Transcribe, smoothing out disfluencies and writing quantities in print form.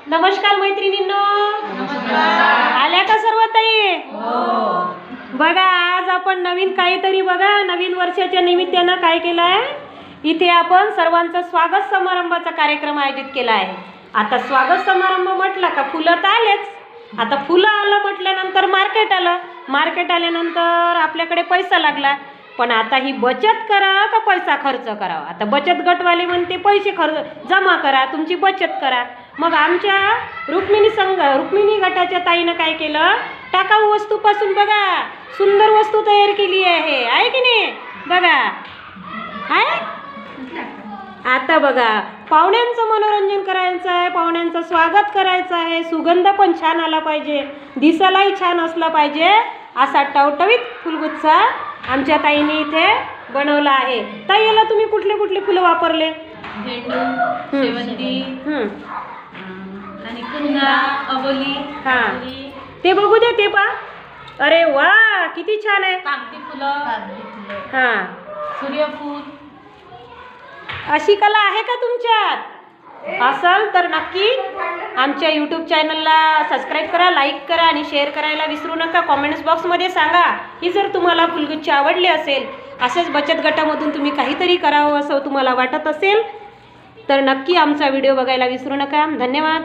नमस्कार मैत्रिणींनो. आल्या का सर्व ताई? बघा, आज आपण नवीन काहीतरी बघा, नवीन वर्षाच्या निमित्तानं काय केलं आहे, इथे आपण सर्वांचं स्वागत समारंभाचा कार्यक्रम आयोजित केला आहे. आता स्वागत समारंभ म्हटला का फुलं तर आलेच. आता फुलं आलं म्हटल्यानंतर मार्केट आलं, मार्केट आल्यानंतर आपल्याकडे पैसा लागला. पण आता ही बचत करा का पैसा खर्च करावा? आता बचत गटवाले म्हणते पैसे खर्च जमा करा, तुमची बचत करा. मग आमच्या रुक्मिणी गटाच्या ताईनं काय केलं, टाकाऊ वस्तूपासून बघा सुंदर वस्तू तयार केली आहे की नाही? बघा आहे. आता बघा, पाहुण्यांचं मनोरंजन करायचं आहे, पाहुण्यांचं स्वागत करायचं आहे, सुगंध पण छान आला पाहिजे, दिसायलाही छान असला पाहिजे, असा टवटवीत फुलगुच्छा आमच्या ताईने इथे बनवला आहे. ताई, याला तुम्ही कुठले कुठले फुलं वापरले? झेंडू, शेवंती आणि कुंदा, अबोली. हा, ते बघू दे, ते पा. अरे वा, किती छान आहे. कागदी फुलं, हा, सूर्यफूल. अशी कला आहे का तुमच्यात? असेल तर नक्की आमच्या यूट्यूब चॅनलला सबस्क्राईब करा, लाईक करा आणि शेअर करायला विसरू नका. कॉमेंट्स बॉक्समध्ये सांगा की जर तुम्हाला फुलगुच्छ आवडले असेल, असेच बचत गटामधून तुम्ही काहीतरी करावं असं तुम्हाला वाटत असेल तर नक्की आमचा व्हिडिओ बघायला विसरू नका. धन्यवाद.